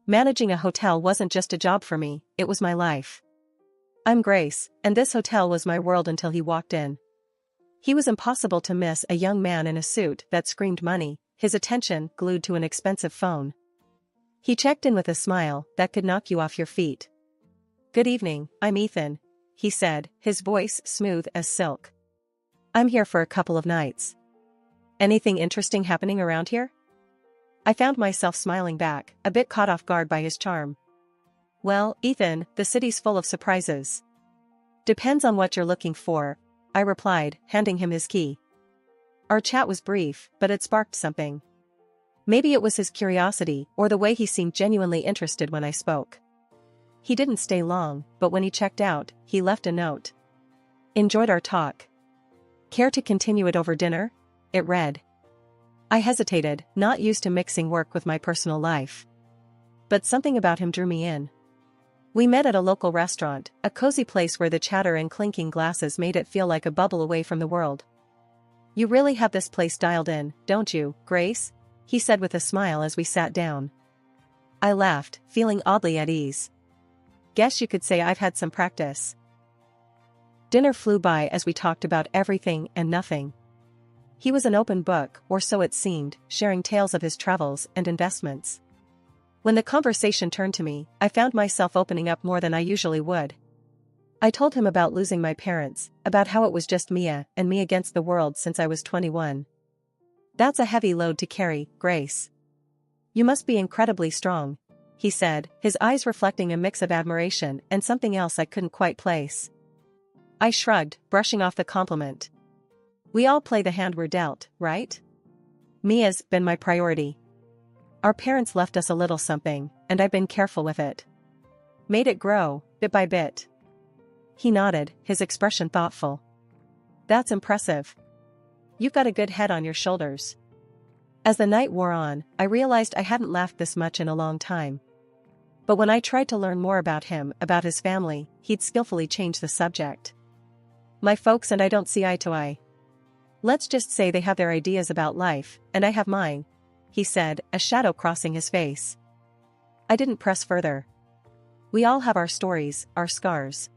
Managing a hotel wasn't just a job for me, it was my life. I'm Grace, and this hotel was my world until he walked in. He was impossible to miss, a young man in a suit that screamed money, his attention glued to an expensive phone. He checked in with a smile that could knock you off your feet. "Good evening, I'm Ethan," he said, his voice smooth as silk. "I'm here for a couple of nights. Anything interesting happening around here?" I found myself smiling back, a bit caught off guard by his charm. "Well, Ethan, the city's full of surprises." "Depends on what you're looking for," I replied, handing him his key. Our chat was brief, but it sparked something. Maybe it was his curiosity, or the way he seemed genuinely interested when I spoke. He didn't stay long, but when he checked out, he left a note. "Enjoyed our talk. Care to continue it over dinner?" It read. I hesitated, not used to mixing work with my personal life. But something about him drew me in. We met at a local restaurant, a cozy place where the chatter and clinking glasses made it feel like a bubble away from the world. "You really have this place dialed in, don't you, Grace?" he said with a smile as we sat down. I laughed, feeling oddly at ease. "Guess you could say I've had some practice." Dinner flew by as we talked about everything and nothing. He was an open book, or so it seemed, sharing tales of his travels and investments. When the conversation turned to me, I found myself opening up more than I usually would. I told him about losing my parents, about how it was just Mia and me against the world since I was 21. "That's a heavy load to carry, Grace. You must be incredibly strong," he said, his eyes reflecting a mix of admiration and something else I couldn't quite place. I shrugged, brushing off the compliment. "We all play the hand we're dealt, right? Mia's been my priority. Our parents left us a little something, and I've been careful with it. Made it grow, bit by bit." He nodded, his expression thoughtful. "That's impressive. You've got a good head on your shoulders." As the night wore on, I realized I hadn't laughed this much in a long time. But when I tried to learn more about him, about his family, he'd skillfully changed the subject. "My folks and I don't see eye to eye. Let's just say they have their ideas about life, and I have mine," he said, a shadow crossing his face. I didn't press further. We all have our stories, our scars.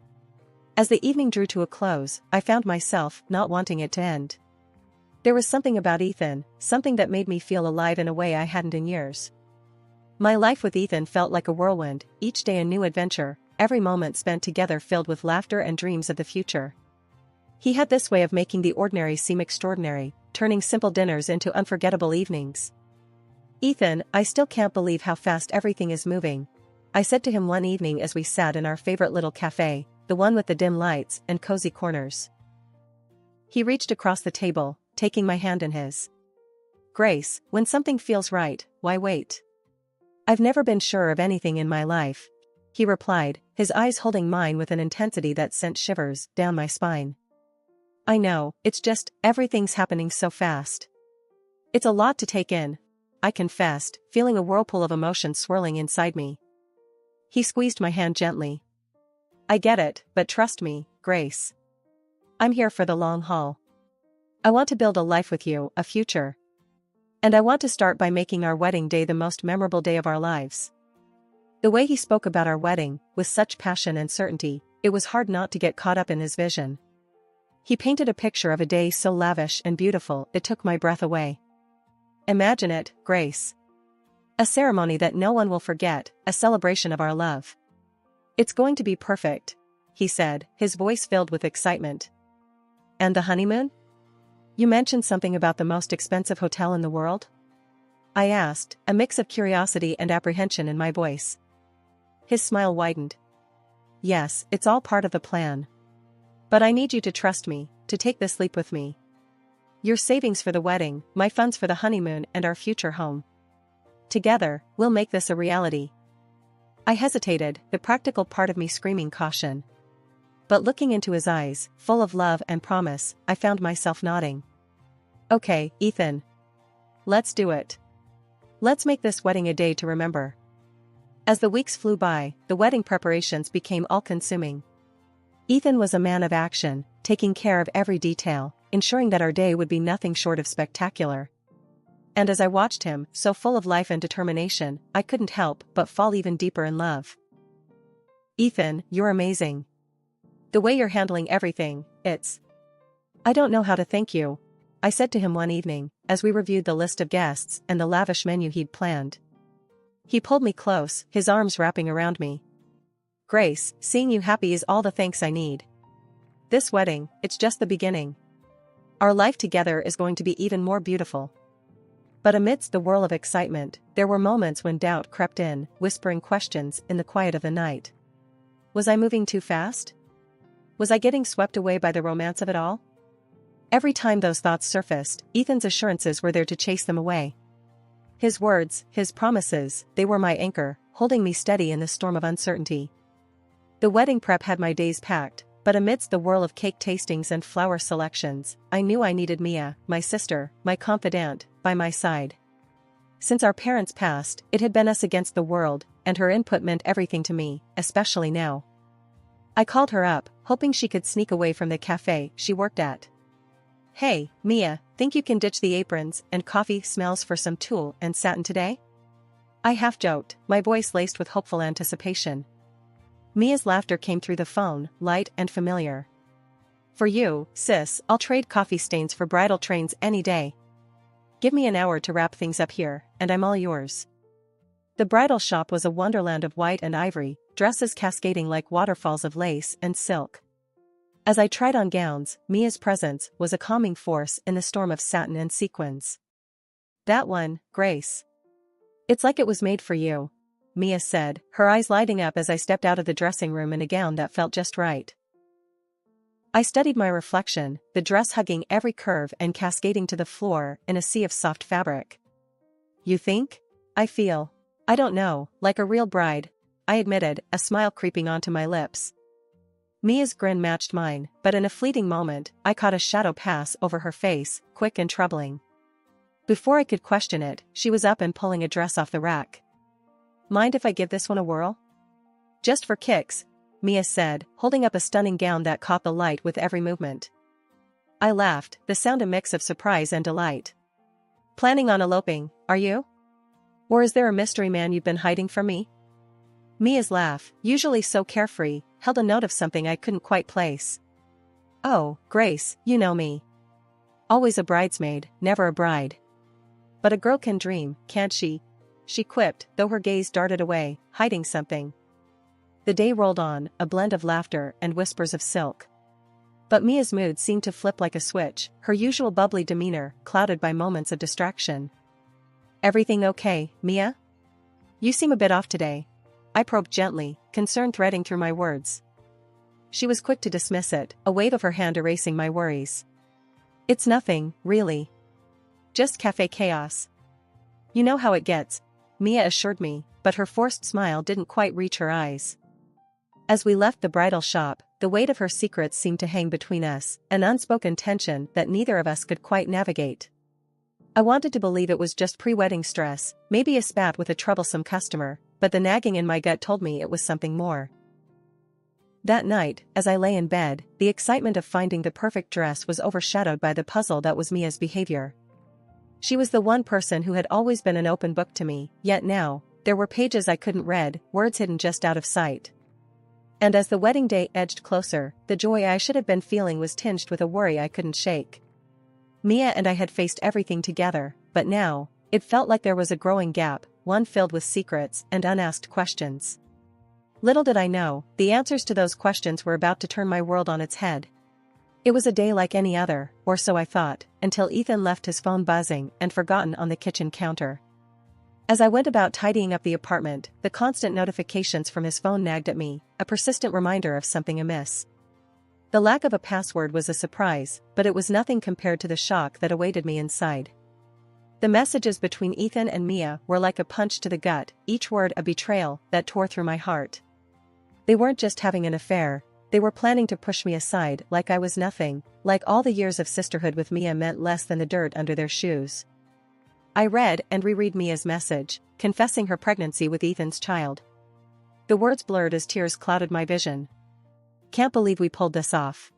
As the evening drew to a close, I found myself not wanting it to end. There was something about Ethan, something that made me feel alive in a way I hadn't in years. My life with Ethan felt like a whirlwind, each day a new adventure, every moment spent together filled with laughter and dreams of the future. He had this way of making the ordinary seem extraordinary, turning simple dinners into unforgettable evenings. "Ethan, I still can't believe how fast everything is moving," I said to him one evening as we sat in our favorite little cafe, the one with the dim lights and cozy corners. He reached across the table, taking my hand in his. "Grace, when something feels right, why wait? I've never been sure of anything in my life," he replied, his eyes holding mine with an intensity that sent shivers down my spine. "I know, it's just, everything's happening so fast. It's a lot to take in," I confessed, feeling a whirlpool of emotion swirling inside me. He squeezed my hand gently. "I get it, but trust me, Grace. I'm here for the long haul. I want to build a life with you, a future. And I want to start by making our wedding day the most memorable day of our lives." The way he spoke about our wedding, with such passion and certainty, it was hard not to get caught up in his vision. He painted a picture of a day so lavish and beautiful it took my breath away. "Imagine it, Grace. A ceremony that no one will forget, a celebration of our love. It's going to be perfect," he said, his voice filled with excitement. "And the honeymoon? You mentioned something about the most expensive hotel in the world?" I asked, a mix of curiosity and apprehension in my voice. His smile widened. "Yes, it's all part of the plan. But I need you to trust me, to take this leap with me. Your savings for the wedding, my funds for the honeymoon and our future home. Together, we'll make this a reality." I hesitated, the practical part of me screaming caution. But looking into his eyes, full of love and promise, I found myself nodding. "Okay, Ethan. Let's do it. Let's make this wedding a day to remember." As the weeks flew by, the wedding preparations became all-consuming. Ethan was a man of action, taking care of every detail, ensuring that our day would be nothing short of spectacular. And as I watched him, so full of life and determination, I couldn't help but fall even deeper in love. Ethan, you're amazing. The way you're handling everything, I don't know how to thank you, I said to him one evening, as we reviewed the list of guests and the lavish menu he'd planned. He pulled me close, his arms wrapping around me. Grace, seeing you happy is all the thanks I need. This wedding, it's just the beginning. Our life together is going to be even more beautiful. But amidst the whirl of excitement, there were moments when doubt crept in, whispering questions in the quiet of the night. Was I moving too fast? Was I getting swept away by the romance of it all? Every time those thoughts surfaced, Ethan's assurances were there to chase them away. His words, his promises, they were my anchor, holding me steady in the storm of uncertainty. The wedding prep had my days packed, but amidst the whirl of cake tastings and flower selections, I knew I needed Mia, my sister, my confidant, by my side. Since our parents passed, it had been us against the world, and her input meant everything to me, especially now. I called her up, hoping she could sneak away from the cafe she worked at. Hey, Mia, think you can ditch the aprons and coffee smells for some tulle and satin today? I half joked, my voice laced with hopeful anticipation. Mia's laughter came through the phone, light and familiar. For you, sis, I'll trade coffee stains for bridal trains any day. Give me an hour to wrap things up here, and I'm all yours. The bridal shop was a wonderland of white and ivory, dresses cascading like waterfalls of lace and silk. As I tried on gowns, Mia's presence was a calming force in the storm of satin and sequins. That one, Grace. It's like it was made for you, Mia said, her eyes lighting up as I stepped out of the dressing room in a gown that felt just right. I studied my reflection, the dress hugging every curve and cascading to the floor in a sea of soft fabric. You think? I feel. I don't know, like a real bride, I admitted, a smile creeping onto my lips. Mia's grin matched mine, but in a fleeting moment, I caught a shadow pass over her face, quick and troubling. Before I could question it, she was up and pulling a dress off the rack. Mind if I give this one a whirl? Just for kicks, Mia said, holding up a stunning gown that caught the light with every movement. I laughed, the sound a mix of surprise and delight. Planning on eloping, are you? Or is there a mystery man you've been hiding from me? Mia's laugh, usually so carefree, held a note of something I couldn't quite place. Oh, Grace, you know me. Always a bridesmaid, never a bride. But a girl can dream, can't she? She quipped, though her gaze darted away, hiding something. The day rolled on, a blend of laughter and whispers of silk. But Mia's mood seemed to flip like a switch, her usual bubbly demeanor clouded by moments of distraction. Everything okay, Mia? You seem a bit off today. I probed gently, concern threading through my words. She was quick to dismiss it, a wave of her hand erasing my worries. It's nothing, really. Just cafe chaos. You know how it gets, Mia assured me, but her forced smile didn't quite reach her eyes. As we left the bridal shop, the weight of her secrets seemed to hang between us, an unspoken tension that neither of us could quite navigate. I wanted to believe it was just pre-wedding stress, maybe a spat with a troublesome customer, but the nagging in my gut told me it was something more. That night, as I lay in bed, the excitement of finding the perfect dress was overshadowed by the puzzle that was Mia's behavior. She was the one person who had always been an open book to me, yet now, there were pages I couldn't read, words hidden just out of sight. And as the wedding day edged closer, the joy I should have been feeling was tinged with a worry I couldn't shake. Mia and I had faced everything together, but now, it felt like there was a growing gap, one filled with secrets and unasked questions. Little did I know, the answers to those questions were about to turn my world on its head. It was a day like any other, or so I thought, until Ethan left his phone buzzing and forgotten on the kitchen counter. As I went about tidying up the apartment, the constant notifications from his phone nagged at me, a persistent reminder of something amiss. The lack of a password was a surprise, but it was nothing compared to the shock that awaited me inside. The messages between Ethan and Mia were like a punch to the gut, each word a betrayal that tore through my heart. They weren't just having an affair, they were planning to push me aside like I was nothing, like all the years of sisterhood with Mia meant less than the dirt under their shoes. I read and reread Mia's message, confessing her pregnancy with Ethan's child. The words blurred as tears clouded my vision. Can't believe we pulled this off.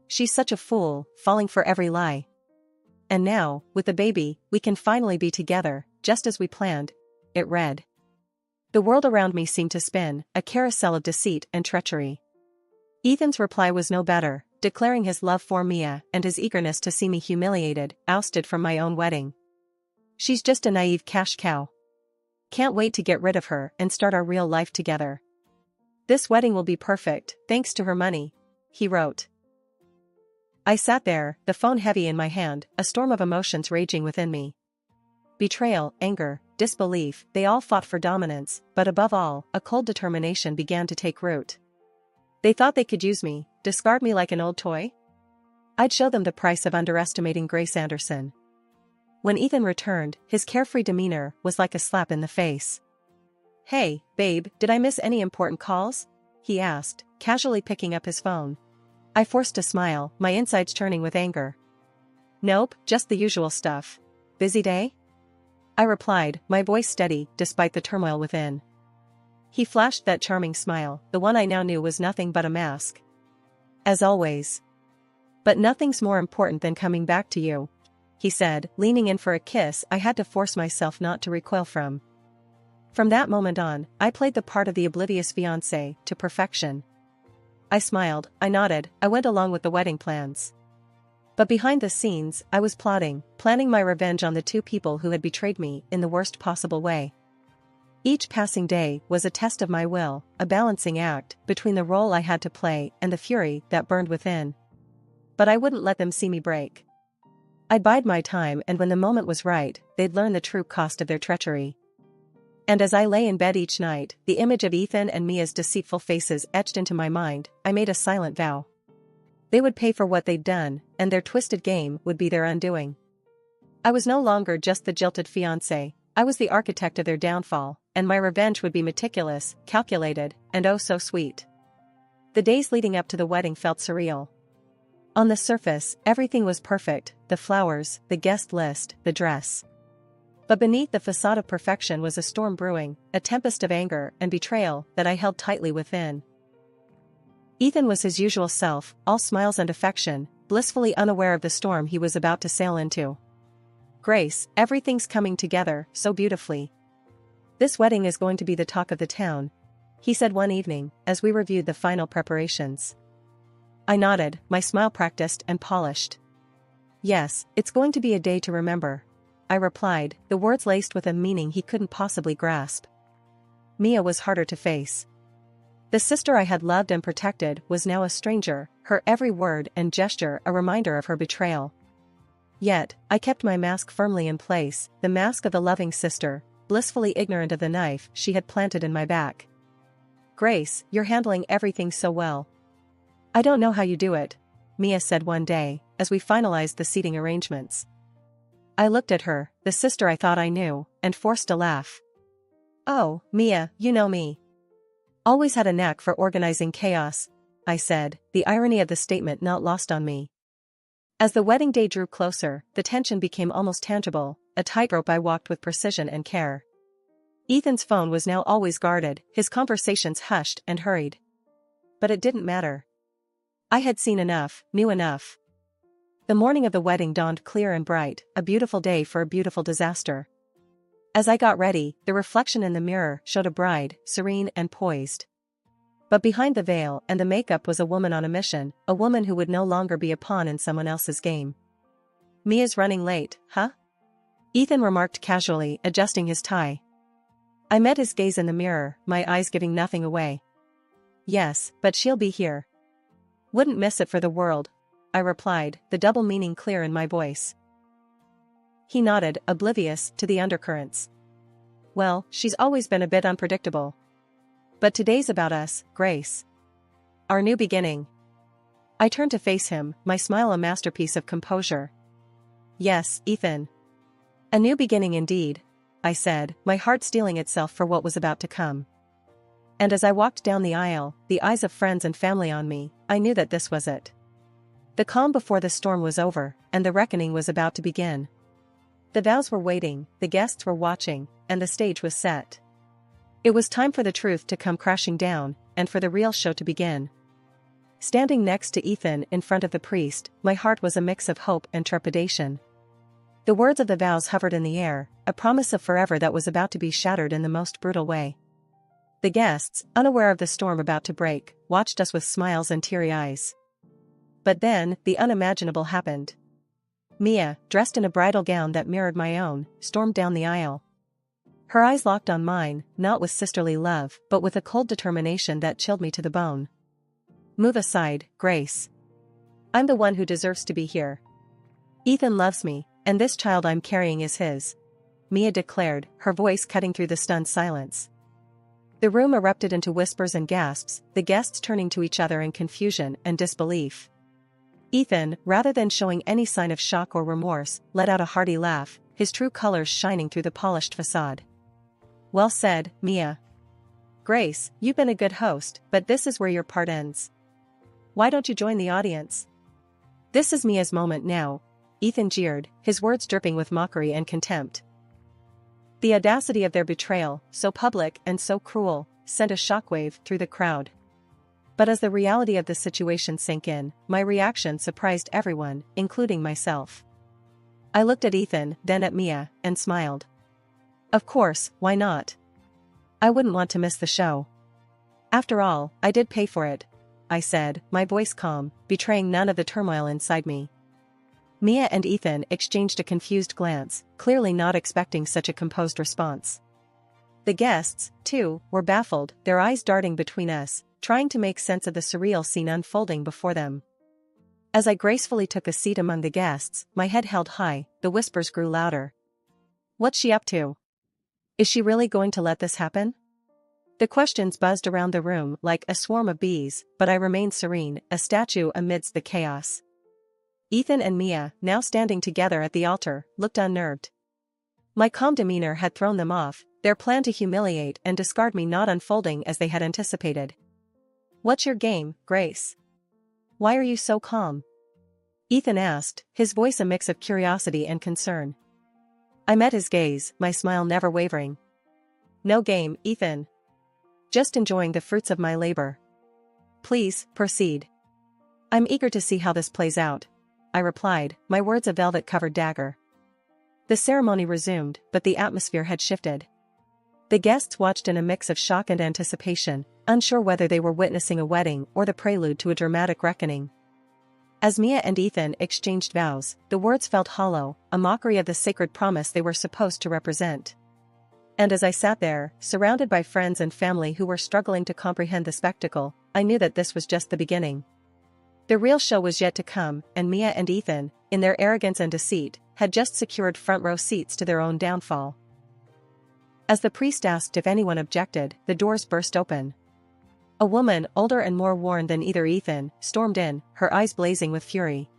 She's such a fool, falling for every lie. And now, with the baby, we can finally be together, just as we planned. It read. The world around me seemed to spin, a carousel of deceit and treachery. Ethan's reply was no better, declaring his love for Mia and his eagerness to see me humiliated, ousted from my own wedding. She's just a naive cash cow. Can't wait to get rid of her and start our real life together. This wedding will be perfect, thanks to her money, he wrote. I sat there, the phone heavy in my hand, a storm of emotions raging within me. Betrayal, anger, disbelief, they all fought for dominance, but above all, a cold determination began to take root. They thought they could use me, discard me like an old toy? I'd show them the price of underestimating Grace Anderson. When Ethan returned, his carefree demeanor was like a slap in the face. Hey, babe, did I miss any important calls? He asked, casually picking up his phone. I forced a smile, my insides churning with anger. Nope, just the usual stuff. Busy day? I replied, my voice steady, despite the turmoil within. He flashed that charming smile, the one I now knew was nothing but a mask. As always. But nothing's more important than coming back to you, he said, leaning in for a kiss I had to force myself not to recoil from. From that moment on, I played the part of the oblivious fiancé to perfection. I smiled, I nodded, I went along with the wedding plans. But behind the scenes, I was planning my revenge on the two people who had betrayed me in the worst possible way. Each passing day was a test of my will, a balancing act between the role I had to play and the fury that burned within. But I wouldn't let them see me break. I'd bide my time, and when the moment was right, they'd learn the true cost of their treachery. And as I lay in bed each night, the image of Ethan and Mia's deceitful faces etched into my mind, I made a silent vow. They would pay for what they'd done, and their twisted game would be their undoing. I was no longer just the jilted fiancé, I was the architect of their downfall, and my revenge would be meticulous, calculated, and oh so sweet. The days leading up to the wedding felt surreal. On the surface, everything was perfect, the flowers, the guest list, the dress. But beneath the facade of perfection was a storm brewing, a tempest of anger and betrayal that I held tightly within. Ethan was his usual self, all smiles and affection, blissfully unaware of the storm he was about to sail into. Grace, everything's coming together so beautifully. This wedding is going to be the talk of the town, he said one evening, as we reviewed the final preparations. I nodded, my smile practiced and polished. Yes, it's going to be a day to remember, I replied, the words laced with a meaning he couldn't possibly grasp. Mia was harder to face. The sister I had loved and protected was now a stranger, her every word and gesture a reminder of her betrayal. Yet, I kept my mask firmly in place, the mask of the loving sister, blissfully ignorant of the knife she had planted in my back. Grace, you're handling everything so well. I don't know how you do it, Mia said one day, as we finalized the seating arrangements. I looked at her, the sister I thought I knew, and forced a laugh. Oh, Mia, you know me. Always had a knack for organizing chaos, I said, the irony of the statement not lost on me. As the wedding day drew closer, the tension became almost tangible, a tightrope I walked with precision and care. Ethan's phone was now always guarded, his conversations hushed and hurried. But it didn't matter. I had seen enough, knew enough. The morning of the wedding dawned clear and bright, a beautiful day for a beautiful disaster. As I got ready, the reflection in the mirror showed a bride, serene and poised. But behind the veil and the makeup was a woman on a mission, a woman who would no longer be a pawn in someone else's game. Mia's running late, huh? Ethan remarked casually, adjusting his tie. I met his gaze in the mirror, my eyes giving nothing away. Yes, but she'll be here. Wouldn't miss it for the world, I replied, the double meaning clear in my voice. He nodded, oblivious to the undercurrents. Well, she's always been a bit unpredictable. But today's about us, Grace. Our new beginning. I turned to face him, my smile a masterpiece of composure. Yes, Ethan. A new beginning indeed, I said, my heart steeling itself for what was about to come. And as I walked down the aisle, the eyes of friends and family on me, I knew that this was it. The calm before the storm was over, and the reckoning was about to begin. The vows were waiting, the guests were watching, and the stage was set. It was time for the truth to come crashing down, and for the real show to begin. Standing next to Ethan in front of the priest, my heart was a mix of hope and trepidation. The words of the vows hovered in the air, a promise of forever that was about to be shattered in the most brutal way. The guests, unaware of the storm about to break, watched us with smiles and teary eyes. But then, the unimaginable happened. Mia, dressed in a bridal gown that mirrored my own, stormed down the aisle. Her eyes locked on mine, not with sisterly love, but with a cold determination that chilled me to the bone. "Move aside, Grace. I'm the one who deserves to be here. Ethan loves me, and this child I'm carrying is his," Mia declared, her voice cutting through the stunned silence. The room erupted into whispers and gasps, the guests turning to each other in confusion and disbelief. Ethan, rather than showing any sign of shock or remorse, let out a hearty laugh, his true colors shining through the polished facade. "Well said, Mia. Grace, you've been a good host, but this is where your part ends. Why don't you join the audience?" "This is Mia's moment now," Ethan jeered, his words dripping with mockery and contempt. The audacity of their betrayal, so public and so cruel, sent a shockwave through the crowd. But as the reality of the situation sank in, my reaction surprised everyone, including myself. I looked at Ethan, then at Mia, and smiled. Of course, why not? I wouldn't want to miss the show. After all, I did pay for it, I said, my voice calm, betraying none of the turmoil inside me. Mia and Ethan exchanged a confused glance, clearly not expecting such a composed response. The guests, too, were baffled, their eyes darting between us, trying to make sense of the surreal scene unfolding before them. As I gracefully took a seat among the guests, my head held high, the whispers grew louder. What's she up to? Is she really going to let this happen? The questions buzzed around the room like a swarm of bees, but I remained serene, a statue amidst the chaos. Ethan and Mia, now standing together at the altar, looked unnerved. My calm demeanor had thrown them off, their plan to humiliate and discard me not unfolding as they had anticipated. What's your game, Grace? Why are you so calm? Ethan asked, his voice a mix of curiosity and concern. I met his gaze, my smile never wavering. No game, Ethan. Just enjoying the fruits of my labor. Please, proceed. I'm eager to see how this plays out, I replied, my words a velvet-covered dagger. The ceremony resumed, but the atmosphere had shifted. The guests watched in a mix of shock and anticipation, unsure whether they were witnessing a wedding or the prelude to a dramatic reckoning. As Mia and Ethan exchanged vows, the words felt hollow, a mockery of the sacred promise they were supposed to represent. And as I sat there, surrounded by friends and family who were struggling to comprehend the spectacle, I knew that this was just the beginning. The real show was yet to come, and Mia and Ethan, in their arrogance and deceit, had just secured front-row seats to their own downfall. As the priest asked if anyone objected, the doors burst open. A woman, older and more worn than either Ethan, stormed in, her eyes blazing with fury.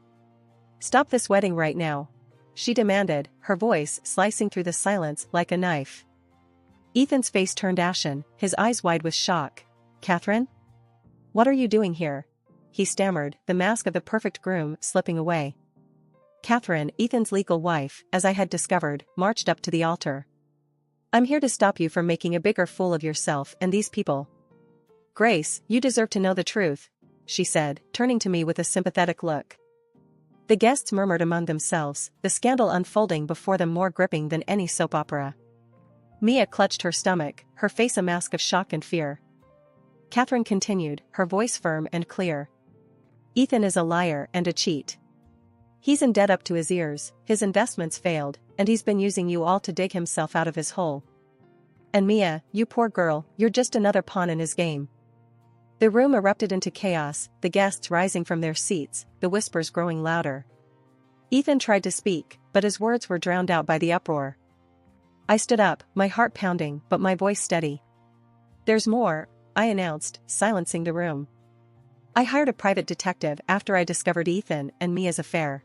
Stop this wedding right now, she demanded, her voice slicing through the silence like a knife. Ethan's face turned ashen, his eyes wide with shock. Catherine? What are you doing here? He stammered, the mask of the perfect groom slipping away. Catherine, Ethan's legal wife, as I had discovered, marched up to the altar. I'm here to stop you from making a bigger fool of yourself and these people. Grace, you deserve to know the truth, she said, turning to me with a sympathetic look. The guests murmured among themselves, the scandal unfolding before them more gripping than any soap opera. Mia clutched her stomach, her face a mask of shock and fear. Catherine continued, her voice firm and clear. Ethan is a liar and a cheat. He's in debt up to his ears, his investments failed, and he's been using you all to dig himself out of his hole. And Mia, you poor girl, you're just another pawn in his game. The room erupted into chaos, the guests rising from their seats, the whispers growing louder. Ethan tried to speak, but his words were drowned out by the uproar. I stood up, my heart pounding, but my voice steady. There's more, I announced, silencing the room. I hired a private detective after I discovered Ethan and Mia's affair.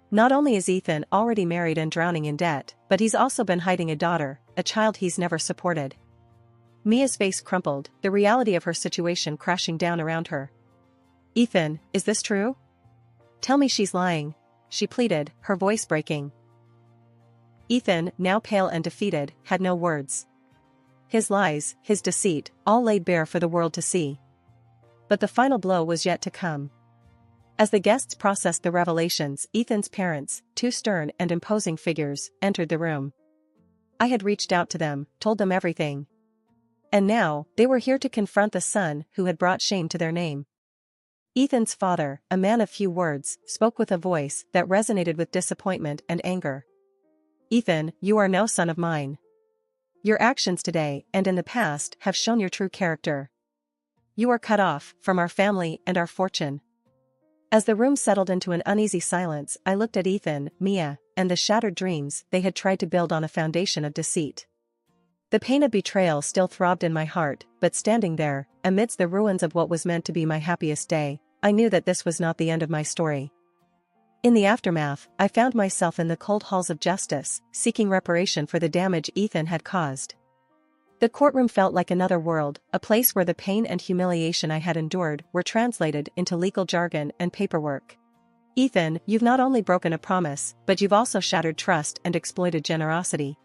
Not only is Ethan already married and drowning in debt, but he's also been hiding a daughter, a child he's never supported. Mia's face crumpled, the reality of her situation crashing down around her. Ethan, is this true? Tell me she's lying, she pleaded, her voice breaking. Ethan, now pale and defeated, had no words. His lies, his deceit, all laid bare for the world to see. But the final blow was yet to come. As the guests processed the revelations, Ethan's parents, two stern and imposing figures, entered the room. I had reached out to them, told them everything. And now, they were here to confront the son who had brought shame to their name. Ethan's father, a man of few words, spoke with a voice that resonated with disappointment and anger. "Ethan, you are no son of mine. Your actions today and in the past have shown your true character. You are cut off from our family and our fortune." As the room settled into an uneasy silence, I looked at Ethan, Mia, and the shattered dreams they had tried to build on a foundation of deceit. The pain of betrayal still throbbed in my heart, but standing there, amidst the ruins of what was meant to be my happiest day, I knew that this was not the end of my story. In the aftermath, I found myself in the cold halls of justice, seeking reparation for the damage Ethan had caused. The courtroom felt like another world, a place where the pain and humiliation I had endured were translated into legal jargon and paperwork. "Ethan, you've not only broken a promise, but you've also shattered trust and exploited generosity.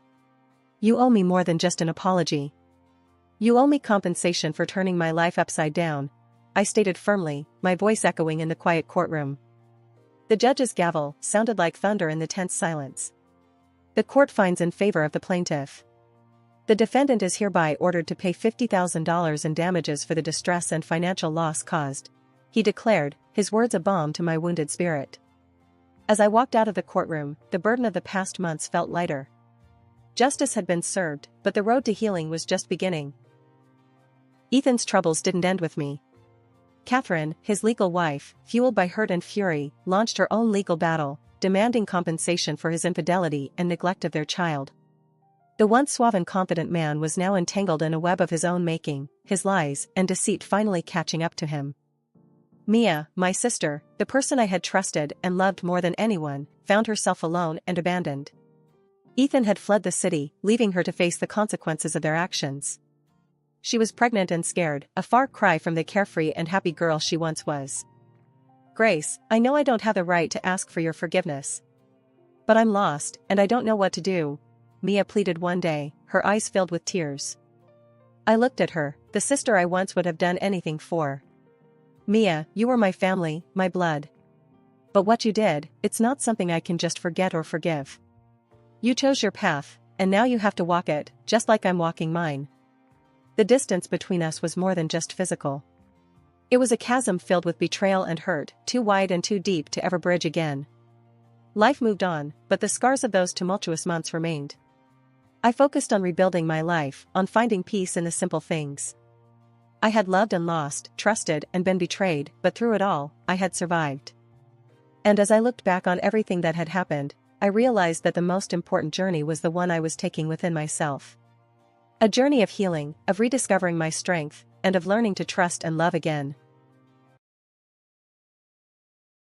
You owe me more than just an apology. You owe me compensation for turning my life upside down," I stated firmly, my voice echoing in the quiet courtroom. The judge's gavel sounded like thunder in the tense silence. "The court finds in favor of the plaintiff. The defendant is hereby ordered to pay $50,000 in damages for the distress and financial loss caused," he declared, his words a balm to my wounded spirit. As I walked out of the courtroom, the burden of the past months felt lighter. Justice had been served, but the road to healing was just beginning. Ethan's troubles didn't end with me. Catherine, his legal wife, fueled by hurt and fury, launched her own legal battle, demanding compensation for his infidelity and neglect of their child. The once suave and confident man was now entangled in a web of his own making, his lies and deceit finally catching up to him. Mia, my sister, the person I had trusted and loved more than anyone, found herself alone and abandoned. Ethan had fled the city, leaving her to face the consequences of their actions. She was pregnant and scared, a far cry from the carefree and happy girl she once was. "Grace, I know I don't have the right to ask for your forgiveness. But I'm lost, and I don't know what to do," Mia pleaded one day, her eyes filled with tears. I looked at her, the sister I once would have done anything for. "Mia, you were my family, my blood. But what you did, it's not something I can just forget or forgive. You chose your path, and now you have to walk it, just like I'm walking mine." The distance between us was more than just physical. It was a chasm filled with betrayal and hurt, too wide and too deep to ever bridge again. Life moved on, but the scars of those tumultuous months remained. I focused on rebuilding my life, on finding peace in the simple things. I had loved and lost, trusted and been betrayed, but through it all, I had survived. And as I looked back on everything that had happened, I realized that the most important journey was the one I was taking within myself. A journey of healing, of rediscovering my strength, and of learning to trust and love again.